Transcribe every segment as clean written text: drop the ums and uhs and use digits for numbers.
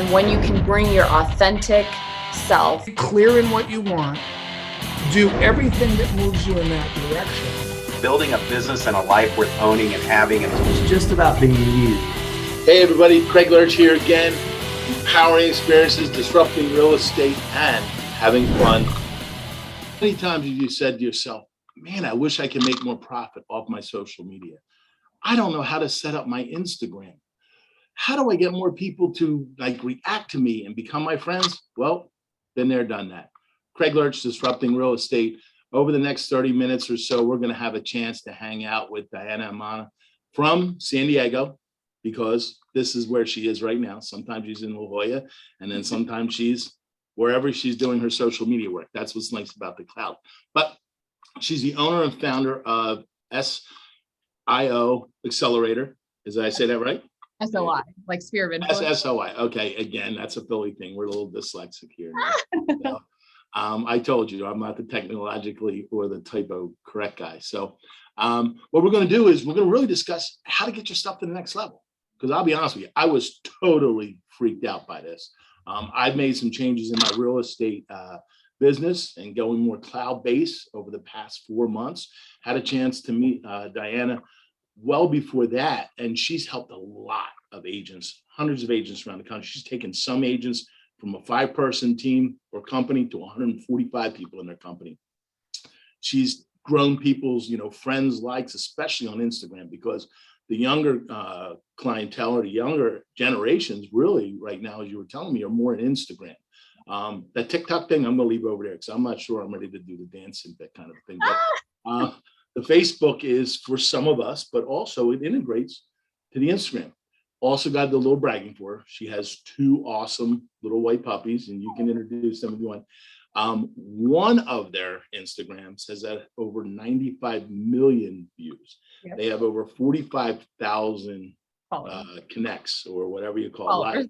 And when you can bring your authentic self, clear in what you want, do everything that moves you in that direction. Building a business and a life worth owning and having. It's just about being you. Hey everybody, Craig Lerch here again. Empowering experiences, disrupting real estate, and having fun. How many times have you said to yourself, man, I wish I could make more profit off my social media. I don't know how to set up my Instagram. How do I get more people to react to me and become my friends? Well, been there, done that. Craig Lerch, Disrupting Real Estate. Over the next 30 minutes or so, we're going to have a chance to hang out with Diana Amann from San Diego, because this is where she is right now. Sometimes she's in La Jolla, and then sometimes she's wherever she's doing her social media work. That's what's nice about the cloud. But she's the owner and founder of SIO Accelerator. Did I say that right? SOI, like Sphere of Influence. SOI. Okay, again, that's a Philly thing. We're a little dyslexic here. So, I told you, I'm not the technologically or the typo correct guy. So what we're going to do is we're going to really discuss how to get your stuff to the next level. Because I'll be honest with you, I was totally freaked out by this. I've made some changes in my real estate business and going more cloud-based over the past 4 months. Had a chance to meet Diana well before that, and she's helped a lot of agents, hundreds of agents around the country. She's taken some agents from a 5-person team or company to 145 people in their company. She's grown people's, friends, likes, especially on Instagram, because the younger clientele or the younger generations really right now, as you were telling me, are more in Instagram. That TikTok thing, I'm going to leave over there because I'm not sure I'm ready to do the dancing, that kind of thing. But the Facebook is for some of us, but also it integrates to the Instagram. Also got the little bragging for her. She has 2 awesome little white puppies, and you can introduce them if you want. One of their Instagrams has over 95 million views. Yep. They have over 45,000 connects, or whatever you call it,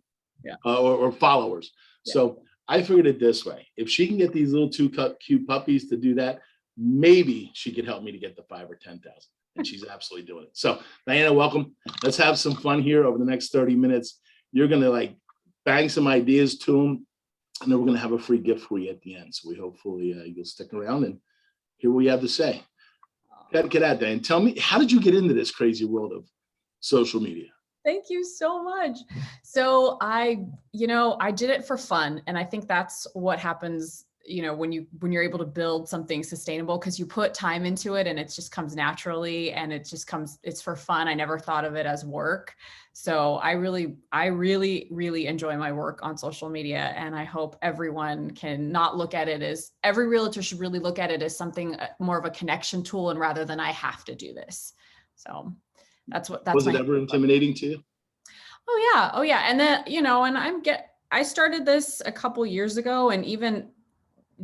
or followers. Yeah. So I figured it this way: if she can get these little 2 cute puppies to do that, maybe she could help me to get the 5 or 10,000. And she's absolutely doing it. So Diana, welcome. Let's have some fun here over the next 30 minutes. You're going to bang some ideas to them, and then we're going to have a free gift for you at the end. So we hopefully you'll stick around and hear what we have to say. Get out, Diana. Tell me, how did you get into this crazy world of social media? Thank you so much. So I did it for fun. And I think that's what happens, when you're able to build something sustainable, because you put time into it and it just comes naturally, and it's for fun. I never thought of it as work. So I really, really enjoy my work on social media. And I hope everyone can not look at it as, every realtor should really look at it as something more of a connection tool, and rather than I have to do this. So that's was it ever intimidating to you? Oh yeah. And then, I started this a couple years ago, and even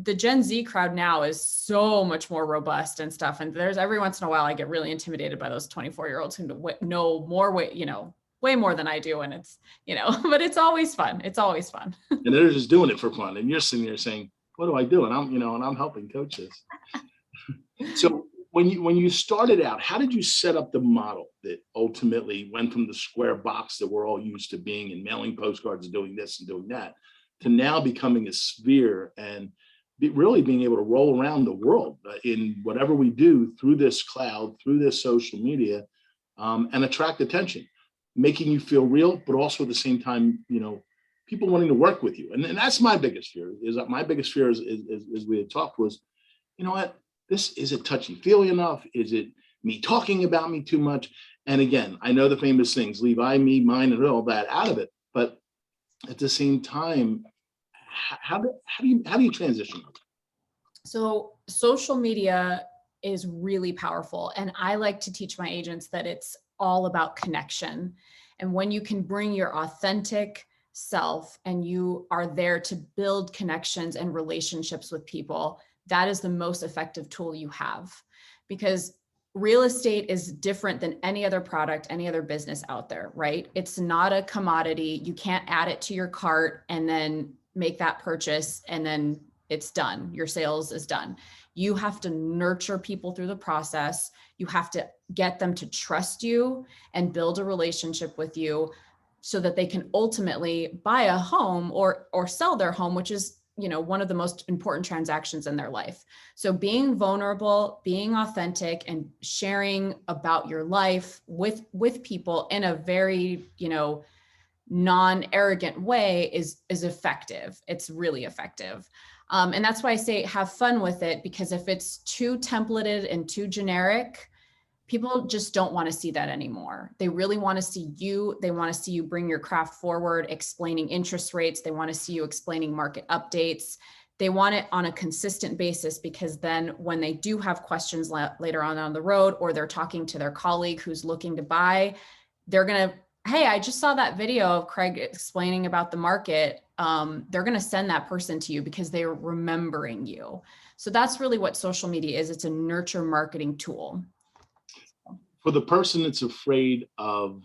the Gen Z crowd now is so much more robust and stuff. And there's every once in a while, I get really intimidated by those 24-year-olds who know more, way more than I do. And it's, but it's always fun. It's always fun. And they're just doing it for fun. And you're sitting there saying, what do I do? And I'm helping coach this. So when you started out, how did you set up the model that ultimately went from the square box that we're all used to being and mailing postcards and doing this and doing that, to now becoming a sphere and really being able to roll around the world in whatever we do through this cloud, through this social media, and attract attention, making you feel real, but also at the same time, people wanting to work with you. And that's my biggest fear. My biggest fear is we had talked was, is it touchy-feely enough? Is it me talking about me too much? And again, I know the famous things, leave I, me, mine, and all that out of it. But at the same time, how do you transition? So social media is really powerful. And I like to teach my agents that it's all about connection. And when you can bring your authentic self and you are there to build connections and relationships with people, that is the most effective tool you have. Because real estate is different than any other product, any other business out there, right? It's not a commodity. You can't add it to your cart and then make that purchase and then it's done. Your sales is done. You have to nurture people through the process. You have to get them to trust you and build a relationship with you. so that they can ultimately buy a home or sell their home, which is, you know, one of the most important transactions in their life. So being vulnerable, being authentic, and sharing about your life with people in a very, you know, non-arrogant way is effective. It's really effective. And that's why I say have fun with it, because if it's too templated and too generic, people just don't want to see that anymore. They really want to see you. They want to see you bring your craft forward, explaining interest rates. They want to see you explaining market updates. They want it on a consistent basis, because then when they do have questions later on down the road, or they're talking to their colleague who's looking to buy, they're going to, hey, I just saw that video of Craig explaining about the market. They're going to send that person to you because they're remembering you. So that's really what social media is. It's a nurture marketing tool. For the person that's afraid of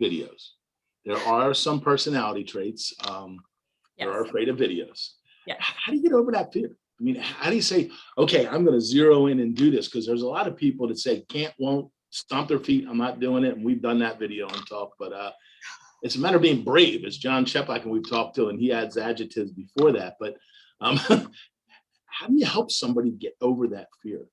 videos, there are some personality traits that are afraid of videos. Yes. How do you get over that fear? I mean, how do you say, okay, I'm going to zero in and do this? Because there's a lot of people that say can't, won't, stomp their feet. I'm not doing it. And we've done that video and talk, but it's a matter of being brave, as John Shepak and we've talked to, and he adds adjectives before that. But how do you help somebody get over that fear?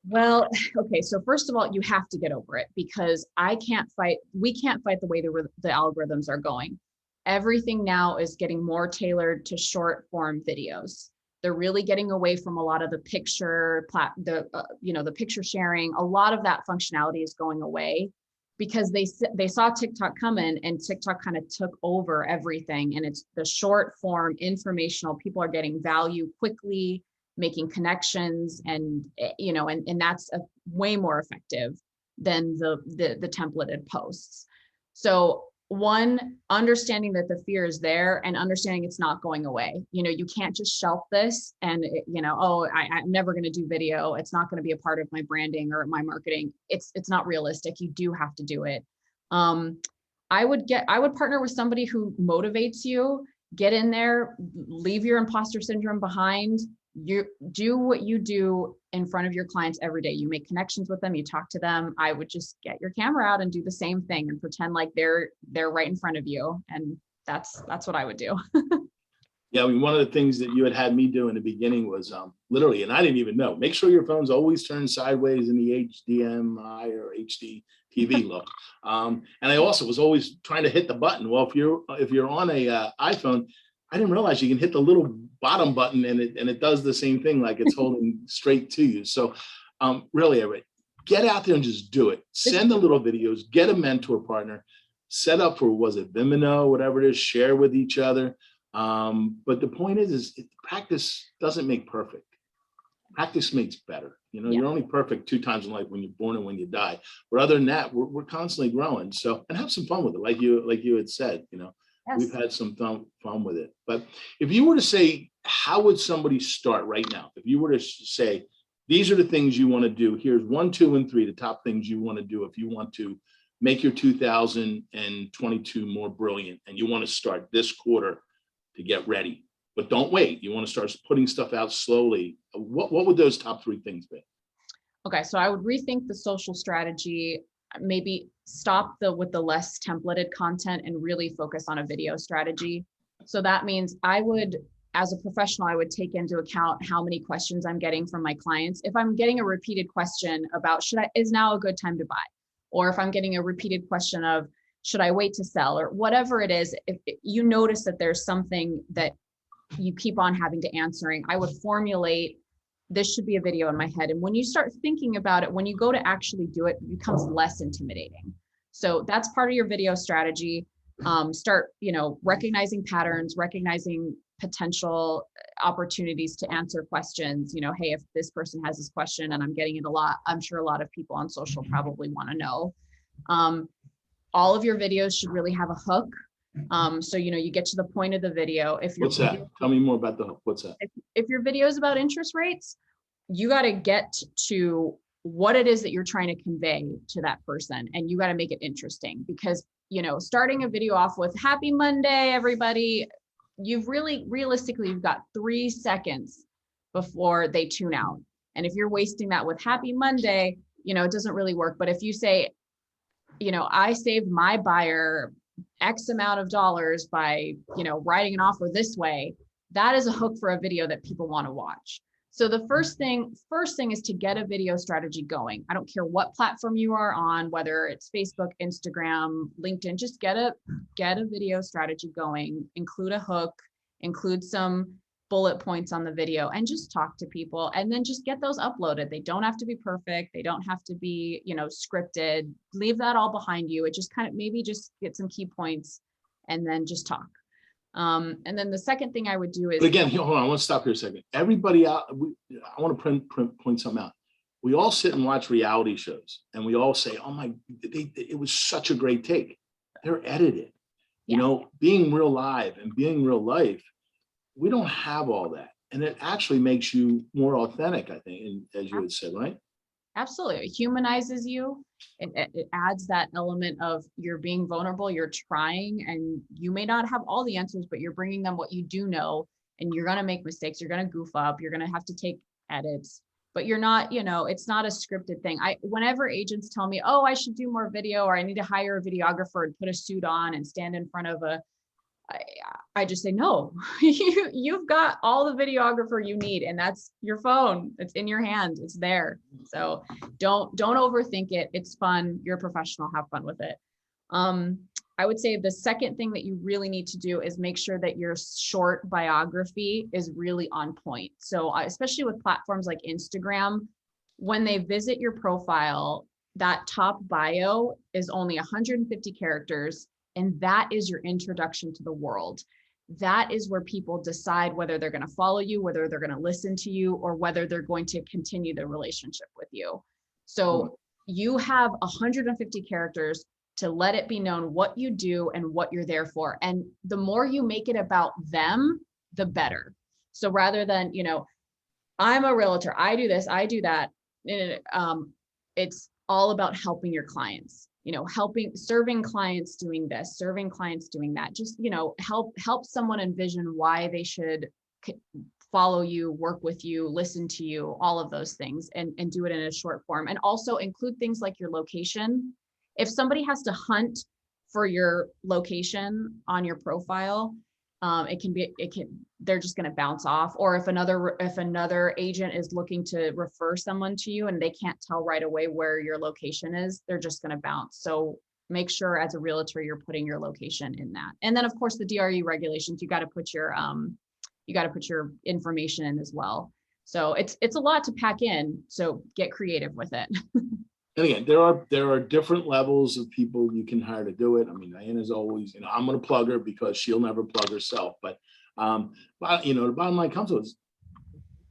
Well, okay. So first of all, you have to get over it, because we can't fight the way the algorithms are going. Everything now is getting more tailored to short form videos. They're really getting away from a lot of the picture, the picture sharing. A lot of that functionality is going away, because they saw TikTok coming, and TikTok kind of took over everything. And it's the short form informational. People are getting value quickly, making connections, and that's way more effective than the templated posts. So one, understanding that the fear is there and understanding it's not going away. You know, you can't just shelf this and I'm never going to do video. It's not going to be a part of my branding or my marketing. It's not realistic. You do have to do it. I would partner with somebody who motivates you. Get in there, leave your imposter syndrome behind. You do what you do in front of your clients every day. You make connections with them, you talk to them. I would just get your camera out and do the same thing and pretend like they're right in front of you. And that's what I would do. Yeah, I mean, one of the things that you had me do in the beginning was literally, and I didn't even know, make sure your phone's always turned sideways in the HDMI or HD TV look. And I also was always trying to hit the button. Well, if you're on a iPhone, I didn't realize you can hit the little bottom button and it does the same thing, like it's holding straight to you. So really, everybody, get out there and just do it. Send the little videos, get a mentor partner, set up for, was it Vimeo, whatever it is, share with each other. But the point is practice doesn't make perfect. Practice makes better. You know, You're only perfect 2 times in life, when you're born and when you die. But other than that, we're constantly growing. So, and have some fun with it. Like you had said, Yes. We've had some fun with it. But if you were to say, how would somebody start right now? If you were to say, these are the things you want to do. Here's 1, 2, and 3, the top things you want to do if you want to make your 2022 more brilliant, and you want to start this quarter to get ready. But don't wait. You want to start putting stuff out slowly. What would those top 3 things be? Okay, so I would rethink the social strategy, maybe stop with the less templated content and really focus on a video strategy. So that means as a professional, I would take into account how many questions I'm getting from my clients. If I'm getting a repeated question about is now a good time to buy? Or if I'm getting a repeated question of, should I wait to sell, or whatever it is, if you notice that there's something that you keep on having to answering, I would formulate, this should be a video in my head. And when you start thinking about it, when you go to actually do it, it becomes less intimidating. So that's part of your video strategy. Start, recognizing patterns, recognizing potential opportunities to answer questions. Hey, if this person has this question and I'm getting it a lot, I'm sure a lot of people on social probably want to know. All of your videos should really have a hook. So, you get to the point of the video. What's that? Tell me more about the hook. What's that? If your video is about interest rates, you got to get to what it is that you're trying to convey to that person. And you got to make it interesting, because, starting a video off with happy Monday, everybody, realistically, you've got 3 seconds before they tune out. And if you're wasting that with happy Monday, it doesn't really work. But if you say, I saved my buyer X amount of dollars by, writing an offer this way, that is a hook for a video that people want to watch. So the first thing is to get a video strategy going. I don't care what platform you are on, whether it's Facebook, Instagram, LinkedIn, just get a video strategy going, include a hook, include some bullet points on the video, and just talk to people, and then just get those uploaded. They don't have to be perfect. They don't have to be, scripted. Leave that all behind you. It just kind of maybe just get some key points and then just talk. And then the second thing I would do is, but again, hold on, I want to stop here a second. Everybody out, I want to point something out. We all sit and watch reality shows and we all say, oh it was such a great take. They're edited. Being real live and being real life, we don't have all that. And it actually makes you more authentic, I think, as you had said, right? Absolutely. It humanizes you. It adds that element of you're being vulnerable, you're trying, and you may not have all the answers, but you're bringing them what you do know, and you're going to make mistakes. You're going to goof up. You're going to have to take edits, but you're not, it's not a scripted thing. Whenever agents tell me, oh, I should do more video, or I need to hire a videographer and put a suit on and stand in front of I just say, no, you've got all the videographer you need, and that's your phone. It's in your hand. It's there. So don't overthink it. It's fun. You're a professional. Have fun with it. I would say the second thing that you really need to do is make sure that your short biography is really on point. So especially with platforms like Instagram, when they visit your profile, that top bio is only 150 characters. And that is your introduction to the world. That is where people decide whether they're going to follow you, whether they're going to listen to you, or whether they're going to continue the relationship with you. So you have 150 characters to let it be known what you do and what you're there for. And the more you make it about them, the better. So rather than, I'm a realtor, I do this, I do that. It's all about helping your clients. Serving clients doing this, serving clients doing that. Just, help someone envision why they should follow you, work with you, listen to you, all of those things, and do it in a short form. And also include things like your location. If somebody has to hunt for your location on your profile, they're just going to bounce off. Or if another agent is looking to refer someone to you and they can't tell right away where your location is, they're just going to bounce. So make sure as a realtor, you're putting your location in that. And then of course the DRE regulations, you got to put your information in as well. So it's a lot to pack in. So get creative with it. And again, there are different levels of people you can hire to do it. I mean, Diana's always, I'm going to plug her because she'll never plug herself. But the bottom line comes to is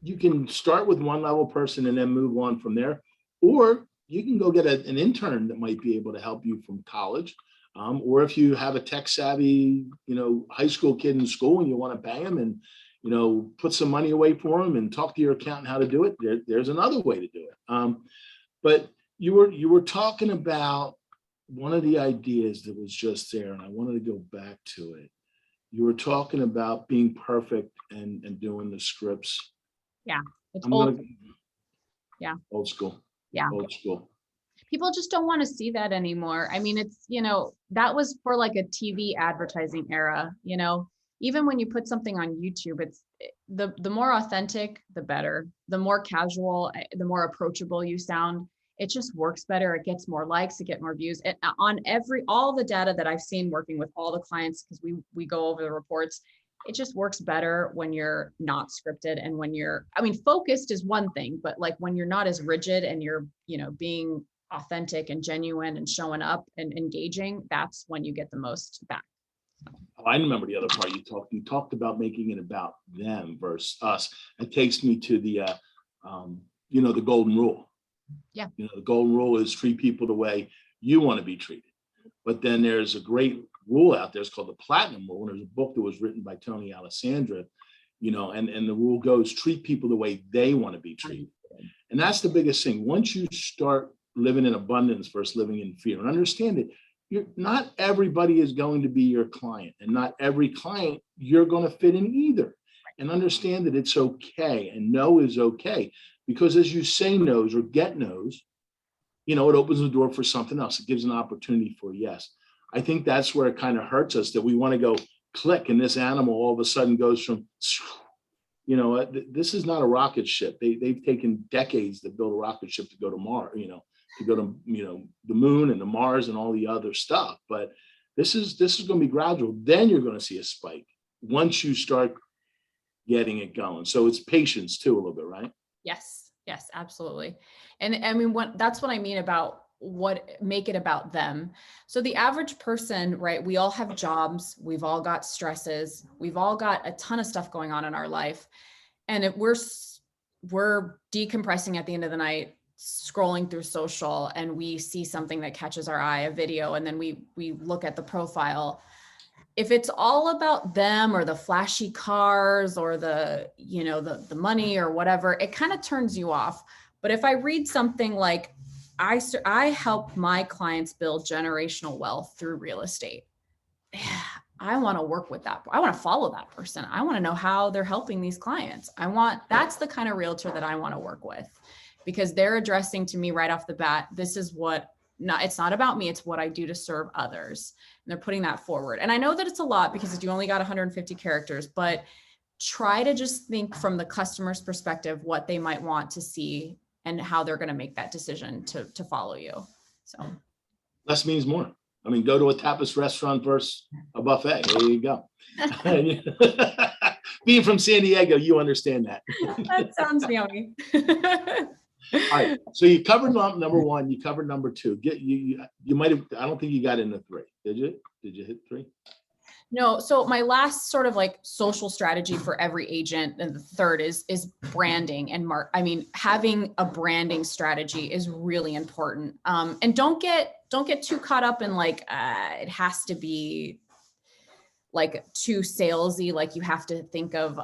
you can start with one level person and then move on from there, or you can go get an intern that might be able to help you from college. Or if you have a tech savvy, high school kid in school and you want to pay him and, put some money away for him and talk to your accountant how to do it, there's another way to do it. But you were talking about one of the ideas that was just there, and I wanted to go back to it. You were talking about being perfect and doing the scripts. Yeah, it's old. Yeah. Old school. Yeah. Old school. People just don't want to see that anymore. I mean, it's, that was for like a TV advertising era, even when you put something on YouTube, it's the more authentic, the better. The more casual, the more approachable you sound. It just works better. It gets more likes, it gets more views. And on all the data that I've seen working with all the clients, because we go over the reports, it just works better when you're not scripted and when focused is one thing, but like when you're not as rigid and you're, being authentic and genuine and showing up and engaging, that's when you get the most back. Oh, I remember the other part you talked about making it about them versus us. It takes me to the golden rule. Yeah. The golden rule is treat people the way you want to be treated. But then there's a great rule out there. It's called the platinum rule. And there's a book that was written by Tony Alessandra, and the rule goes, treat people the way they want to be treated. And that's the biggest thing. Once you start living in abundance versus living in fear, and understand it, not everybody is going to be your client, and not every client you're going to fit in either. And understand that it's okay, and no is okay. Because as you say no's or get no's, it opens the door for something else. It gives an opportunity for yes. I think that's where it kind of hurts us, that we want to go click and this animal all of a sudden goes from, this is not a rocket ship. They've taken decades to build a rocket ship to go to Mars, to go to, the moon and the Mars and all the other stuff. But this is going to be gradual. Then you're going to see a spike once you start getting it going. So it's patience too, a little bit, right? Yes, absolutely. And I mean, that's what I mean about make it about them. So the average person, right? We all have jobs. We've all got stresses. We've all got a ton of stuff going on in our life. And if we're decompressing at the end of the night, scrolling through social, and we see something that catches our eye, a video, and then we look at the profile. If it's all about them or the flashy cars or the money or whatever, it kind of turns you off. But if I read something like, I help my clients build generational wealth through real estate, I want to work with that. I want to follow that person. I want to know how they're helping these clients. that's the kind of realtor that I want to work with, because they're addressing to me right off the bat, this is it's not about me, it's what I do to serve others. And they're putting that forward. And I know that it's a lot because you only got 150 characters, but try to just think from the customer's perspective, what they might want to see and how they're going to make that decision to follow you. So less means more. I mean, go to a tapas restaurant versus a buffet. There you go. Being from San Diego, you understand that. That sounds yummy. All right. So you covered number one. You covered number two. You might have. I don't think you got into three. Did you? Did you hit three? No. So my last sort of like social strategy for every agent, and the third is branding and having a branding strategy is really important. And don't get too caught up in like it has to be like too salesy. Like you have to think of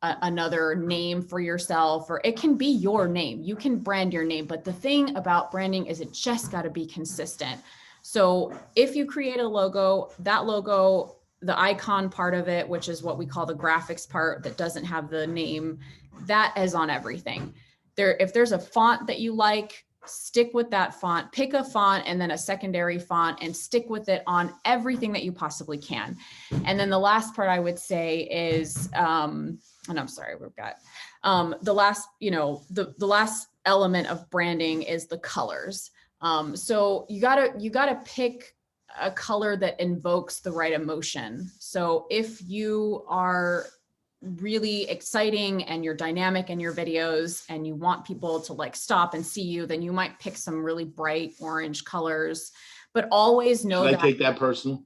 another name for yourself, or it can be your name. You can brand your name, but the thing about branding is it just got to be consistent. So if you create a logo, that logo, the icon part of it, which is what we call the graphics part that doesn't have the name, that is on everything. If there's a font that you like, stick with that font, pick a font and then a secondary font and stick with it on everything that you possibly can. And then the last part I would say is, and I'm sorry, we've got the last, the last element of branding is the colors. So you gotta pick a color that invokes the right emotion. So if you are really exciting and you're dynamic in your videos and you want people to like stop and see you, then you might pick some really bright orange colors, but always know that. I take that personal.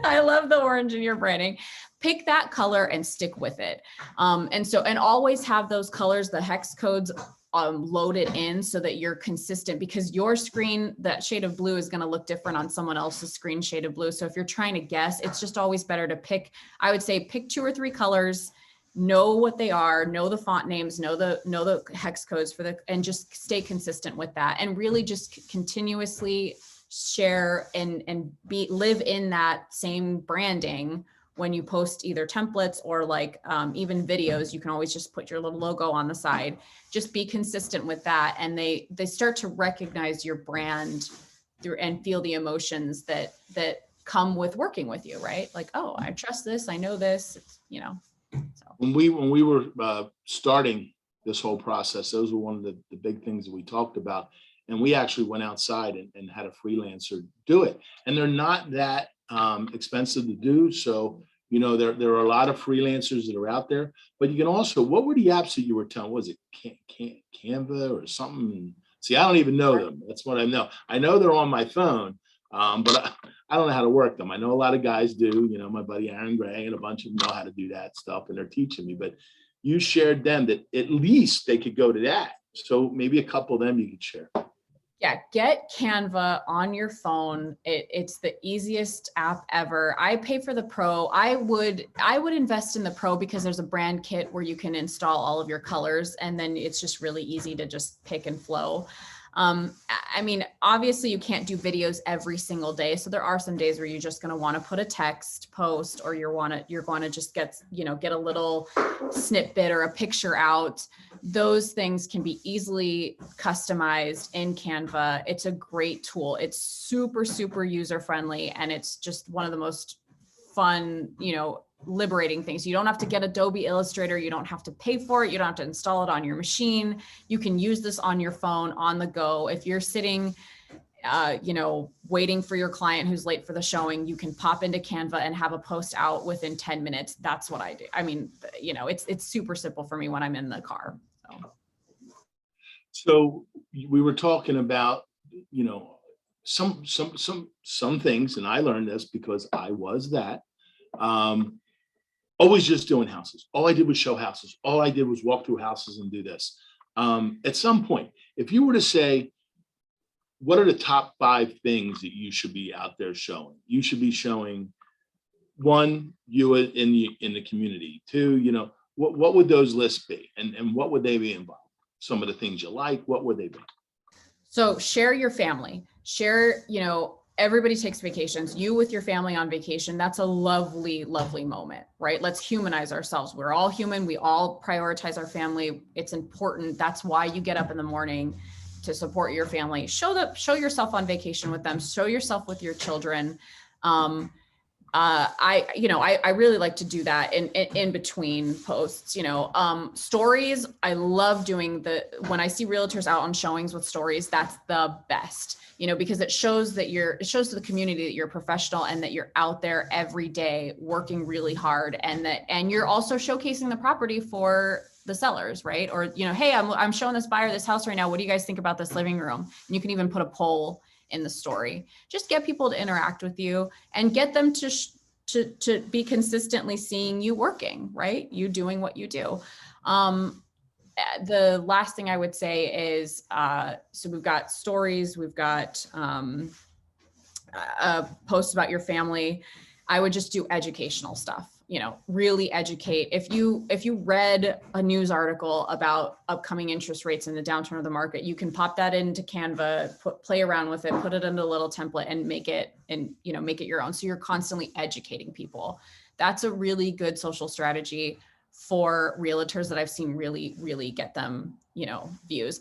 I love the orange in your branding. Pick that color and stick with it. And always have those colors, the hex codes loaded in so that you're consistent, because your screen, that shade of blue is going to look different on someone else's screen shade of blue. So if you're trying to guess, it's just always better to pick 2 or 3 colors, know what they are, know the font names, know the hex codes and just stay consistent with that, and really just continuously share and live in that same branding. When you post either templates or like even videos, you can always just put your little logo on the side. Just be consistent with that, and they start to recognize your brand through and feel the emotions that come with working with you, right? Like, oh, I trust this, I know this, So when we were starting this whole process, those were one of the big things that we talked about, and we actually went outside and had a freelancer do it, and they're not that expensive to do. So, there are a lot of freelancers that are out there, but you can also, what were the apps that you were telling? Was it Canva or something? See, I don't even know them. That's what I know. I know they're on my phone, but I don't know how to work them. I know a lot of guys do, my buddy Aaron Gray and a bunch of them know how to do that stuff, and they're teaching me, but you shared them that at least they could go to that. So maybe a couple of them you could share. Yeah, get Canva on your phone. It's the easiest app ever. I pay for the Pro. I would invest in the Pro because there's a brand kit where you can install all of your colors, and then it's just really easy to just pick and flow. I mean, obviously you can't do videos every single day. So there are some days where you're just going to want to put a text post, or you're going to just get a little snippet or a picture out. Those things can be easily customized in Canva. It's a great tool. It's super, super user friendly. And it's just one of the most fun, liberating things. You don't have to get Adobe Illustrator. You don't have to pay for it. You don't have to install it on your machine. You can use this on your phone on the go. If you're sitting, waiting for your client who's late for the showing, you can pop into Canva and have a post out within 10 minutes. That's what I do. I mean, it's super simple for me when I'm in the car. So we were talking about, some things, and I learned this because I was that. Always just doing houses. All I did was show houses. All I did was walk through houses and do this. At some point, if you were to say, what are the top 5 things that you should be out there showing? You should be showing, 1, you in the community. 2, what would those lists be? And what would they be involved? Some of the things you like, what would they be? So share your family. Share, everybody takes vacations. You with your family on vacation, that's a lovely, lovely moment, right? Let's humanize ourselves. We're all human. We all prioritize our family. It's important. That's why you get up in the morning, to support your family. Show yourself on vacation with them. Show yourself with your children. I really like to do that in between posts, stories. I love doing when I see realtors out on showings with stories, that's the best, because it shows to the community that you're a professional and that you're out there every day working really hard, and you're also showcasing the property for the sellers, right? Or, hey, I'm showing this buyer this house right now. What do you guys think about this living room? And you can even put a poll in the story. Just get people to interact with you and get them to be consistently seeing you working, right? You doing what you do. The last thing I would say is, so we've got stories, we've got posts about your family. I would just do educational stuff, really educate. If you read a news article about upcoming interest rates and the downturn of the market, you can pop that into Canva, play around with it, put it into a little template and make it your own. So you're constantly educating people. That's a really good social strategy for realtors that I've seen really, really get them, views.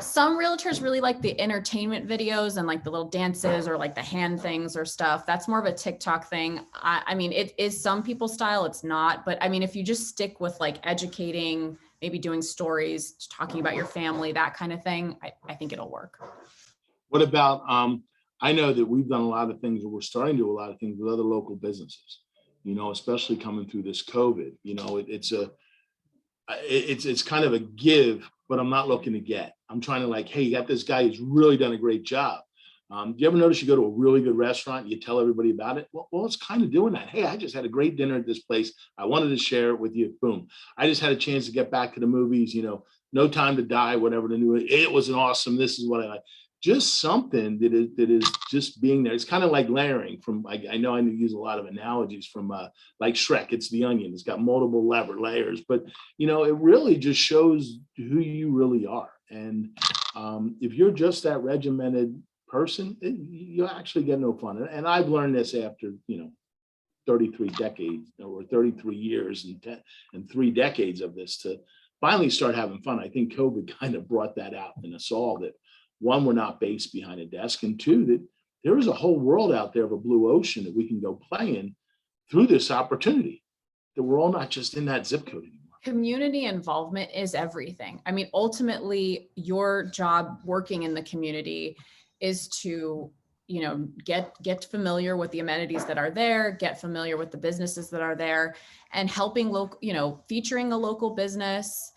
Some realtors really like the entertainment videos and like the little dances or like the hand things or stuff. That's more of a TikTok thing. I mean, it is some people's style, it's not, but I mean, if you just stick with like educating, maybe doing stories, talking about your family, that kind of thing, I think it'll work. What about, I know that we've done a lot of things, or we're starting to do a lot of things with other local businesses, especially coming through this COVID. It's kind of a give, but I'm not looking to get. I'm trying to hey, you got this guy who's really done a great job. Do you ever notice you go to a really good restaurant and you tell everybody about it? Well, it's kind of doing that. Hey, I just had a great dinner at this place. I wanted to share it with you. Boom. I just had a chance to get back to the movies, No Time to Die, whatever the new, it was an awesome, this is what I like. Just something that is just being there. It's kind of like layering from, I know I use a lot of analogies from like Shrek, it's the onion. It's got multiple layers, but it really just shows who you really are. And if you're just that regimented person, you actually get no fun. And I've learned this after, 33 decades or 33 years and 3 decades of this to finally start having fun. I think COVID kind of brought that out in us all, that 1, we're not based behind a desk, and 2, that there is a whole world out there of a blue ocean that we can go play in through this opportunity, that we're all not just in that zip code anymore. Community involvement is everything. I mean, ultimately, your job working in the community is to, get familiar with the amenities that are there, get familiar with the businesses that are there, and helping featuring a local business,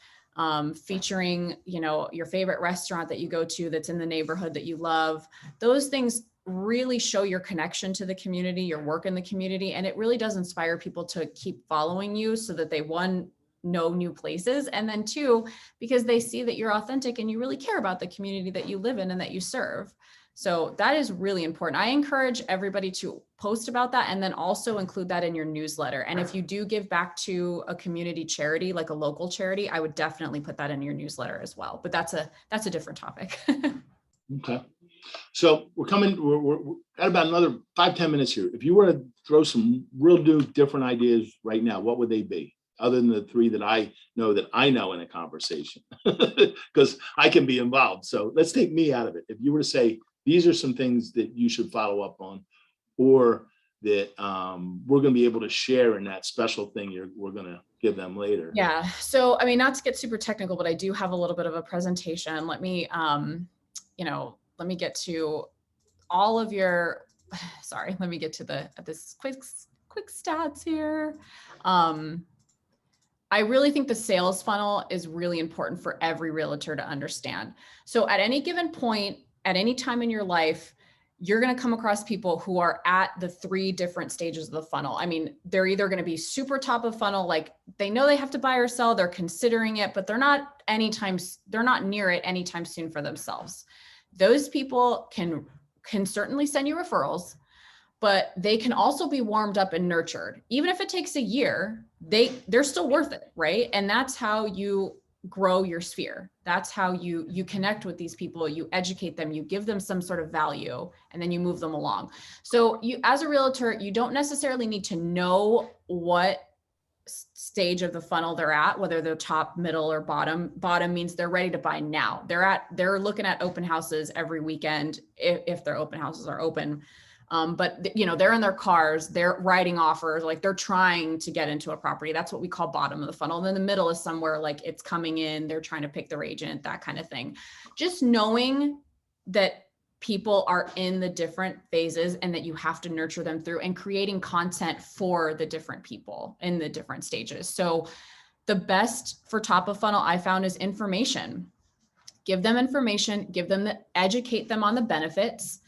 featuring, your favorite restaurant that you go to that's in the neighborhood that you love. Those things really show your connection to the community, your work in the community, and it really does inspire people to keep following you so that they, 1, know new places, and then 2, because they see that you're authentic and you really care about the community that you live in and that you serve. So that is really important. I encourage everybody to post about that and then also include that in your newsletter. And if you do give back to a community charity, like a local charity, I would definitely put that in your newsletter as well. But that's a different topic. Okay. So we're at about another 5-10 minutes here. If you were to throw some real new different ideas right now, what would they be? Other than the 3 that I know in a conversation, because I can be involved. So let's take me out of it. If you were to say, these are some things that you should follow up on, or that we're going to be able to share in that special thing we're going to give them later. Yeah. So, I mean, not to get super technical, but I do have a little bit of a presentation. Let me get to all of your, sorry, let me get to this quick stats here. I really think the sales funnel is really important for every realtor to understand. So at any given point, at any time in your life, you're going to come across people who are at the 3 different stages of the funnel. I mean, they're either going to be super top of funnel, like they know they have to buy or sell, they're considering it, but they're not near it anytime soon for themselves. Those people can certainly send you referrals, but they can also be warmed up and nurtured. Even if it takes a year, they're still worth it, right? And that's how you grow your sphere. That's how you connect with these people, you educate them, you give them some sort of value, and then you move them along. So you, as a realtor, you don't necessarily need to know what stage of the funnel they're at, whether they're top, middle, or bottom. Bottom means they're ready to buy now. They're looking at open houses every weekend if their open houses are open. But they're in their cars, they're writing offers, like they're trying to get into a property. That's what we call bottom of the funnel. And then the middle is somewhere like it's coming in, they're trying to pick their agent, that kind of thing. Just knowing that people are in the different phases and that you have to nurture them through, and creating content for the different people in the different stages. So the best for top of funnel I found is information. Give them information, educate them on the benefits,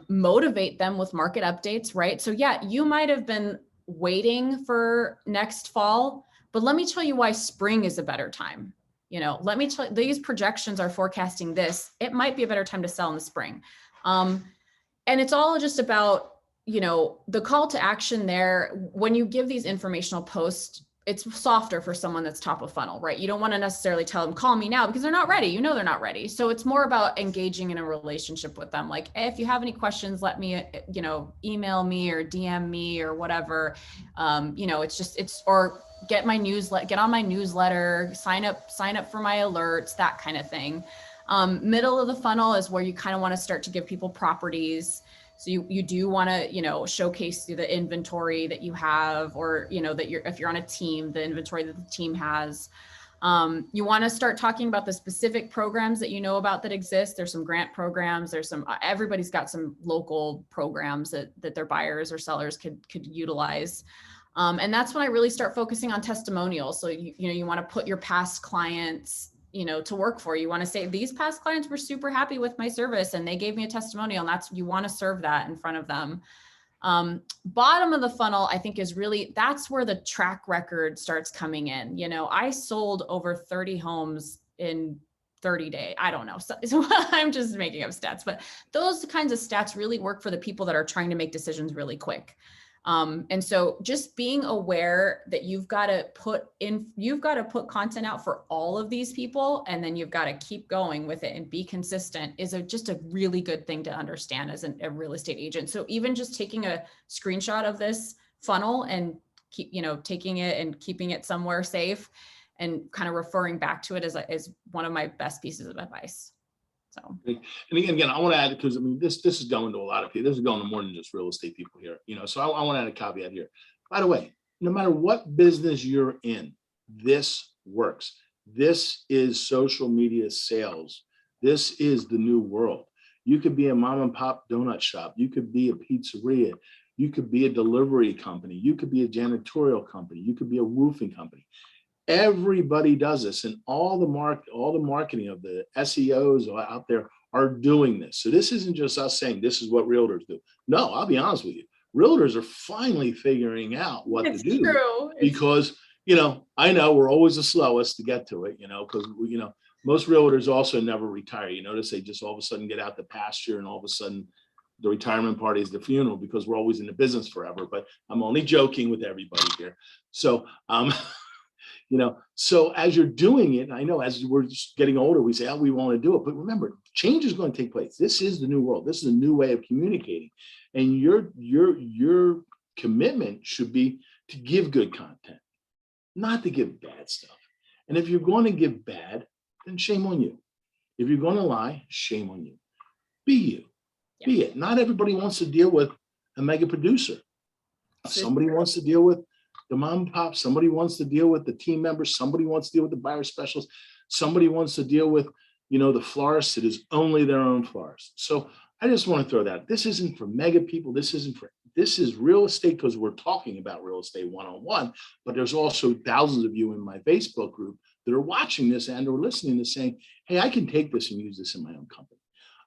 motivate them with market updates, right? So yeah, you might have been waiting for next fall, but let me tell you why spring is a better time. Let me tell you, these projections are forecasting this. It might be a better time to sell in the spring. And it's all just about, the call to action there. When you give these informational posts, it's softer for someone that's top of funnel, right? You don't want to necessarily tell them, call me now, because they're not ready. They're not ready. So it's more about engaging in a relationship with them. Like, hey, if you have any questions, let me, email me or DM me or whatever. Or get on my newsletter, sign up for my alerts, that kind of thing. Middle of the funnel is where you kind of want to start to give people properties. So you do want to, showcase the inventory that you have, or, if you're on a team, the inventory that the team has. You want to start talking about the specific programs that you know about that exist. There's some grant programs. Everybody's got some local programs that their buyers or sellers could utilize. And that's when I really start focusing on testimonials. So, you want to put your past clients, to work for you. You want to say, these past clients were super happy with my service and they gave me a testimonial, and you want to serve that in front of them. Bottom of the funnel, I think, is really, that's where the track record starts coming in. I sold over 30 homes in 30 days. I don't know. So I'm just making up stats, but those kinds of stats really work for the people that are trying to make decisions really quick. And so just being aware that you've got to put content out for all of these people, and then you've got to keep going with it and be consistent is just a really good thing to understand as a real estate agent. So even just taking a screenshot of this funnel and taking it and keeping it somewhere safe and kind of referring back to it is one of my best pieces of advice. So. And again, I want to add, because this is going to a lot of people. This is going to more than just real estate people here. So I want to add a caveat here. By the way, no matter what business you're in, this works. This is social media sales. This is the new world. You could be a mom and pop donut shop. You could be a pizzeria. You could be a delivery company. You could be a janitorial company. You could be a roofing company. Everybody does this, and all the marketing of the SEOs out there are doing this. So this isn't just us saying this is what realtors do. No, I'll be honest with you. Realtors are finally figuring out what to do. True. Because, I know we're always the slowest to get to it, because, most realtors also never retire. You notice they just all of a sudden get out the pasture, and all of a sudden the retirement party is the funeral, because we're always in the business forever. But I'm only joking with everybody here. So, so as you're doing it, I know as we're just getting older, we say, oh, we want to do it. But remember, change is going to take place. This is the new world. This is a new way of communicating. And your commitment should be to give good content, not to give bad stuff. And if you're going to give bad, then shame on you. If you're going to lie, shame on you. Be you. Yeah. Be it. Not everybody wants to deal with a mega producer. Somebody wants to deal with the mom and pop. Somebody wants to deal with the team members. Somebody wants to deal with the buyer specialists. Somebody wants to deal with, the florist that is only their own florist. So I just want to throw that. This isn't for mega people. This is real estate, because we're talking about real estate one-on-one, but there's also thousands of you in my Facebook group that are watching this and are listening to saying, hey, I can take this and use this in my own company.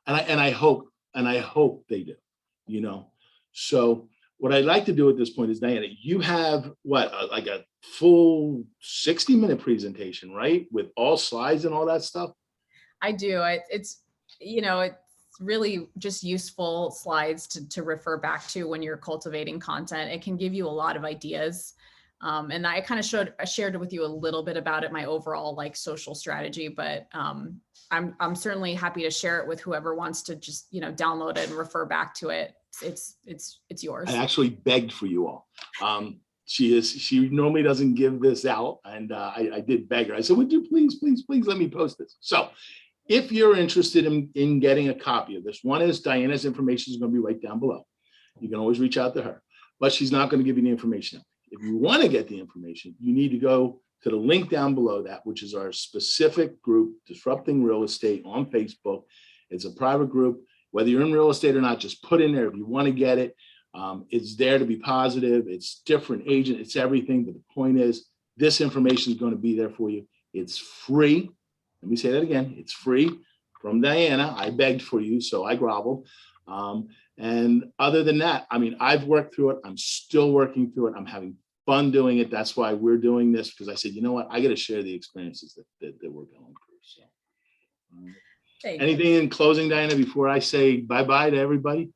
And I hope they do, So what I'd like to do at this point is, Diana, you have like a full 60-minute presentation, right? With all slides and all that stuff? I do. It's really just useful slides to refer back to when you're cultivating content. It can give you a lot of ideas. And I kind of shared with you a little bit about it, my overall social strategy, but I'm certainly happy to share it with whoever wants to just, download it and refer back to it. It's yours. I actually begged for you all. She normally doesn't give this out. And I did beg her. I said, would you please let me post this? So if you're interested in getting a copy of this, one is Diana's information is going to be right down below. You can always reach out to her, but she's not going to give you the information. If you want to get the information, you need to go to the link down below that, which is our specific group, Disrupting Real Estate, on Facebook. It's a private group. Whether you're in real estate or not, just put in there if you want to get it. It's there to be positive. It's different agent. It's everything. But the point is, this information is going to be there for you. It's free. Let me say that again. It's free from Diana. I begged for you, so I groveled. And other than that, I've worked through it. I'm still working through it. I'm having fun doing it. That's why we're doing this, because I said, you know what? I got to share the experiences that we're going through. So, anything in closing, Diana, before I say bye-bye to everybody?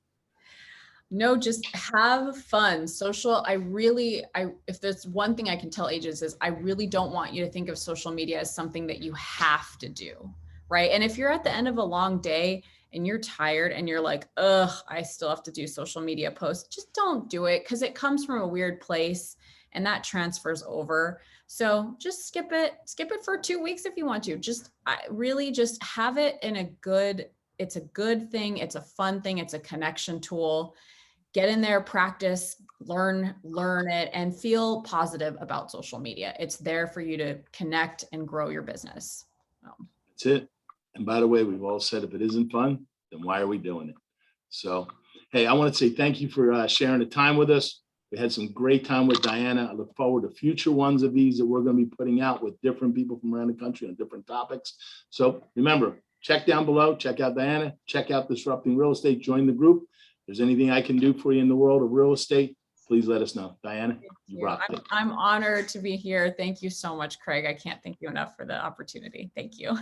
No, just have fun. Social, if there's one thing I can tell agents is I really don't want you to think of social media as something that you have to do, right? And if you're at the end of a long day and you're tired and you're like, ugh, I still have to do social media posts, just don't do it, because it comes from a weird place and that transfers over. So just skip it for 2 weeks if you want to. Just really just have it it's a good thing. It's a fun thing. It's a connection tool. Get in there, practice, learn it, and feel positive about social media. It's there for you to connect and grow your business. That's it. And by the way, we've all said, if it isn't fun, then why are we doing it? So, hey, I want to say thank you for sharing the time with us. We had some great time with Diana. I look forward to future ones of these that we're going to be putting out with different people from around the country on different topics. So remember, check down below, check out Diana, check out Disrupting Real Estate, join the group. If there's anything I can do for you in the world of real estate, please let us know. Diana, you rock it. I'm honored to be here. Thank you so much, Craig. I can't thank you enough for the opportunity. Thank you.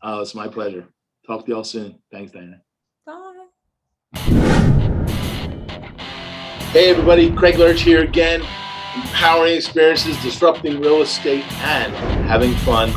Oh, it's my pleasure. Talk to y'all soon. Thanks, Diana. Bye. Hey, everybody. Craig Lerch here again. Empowering experiences, disrupting real estate, and having fun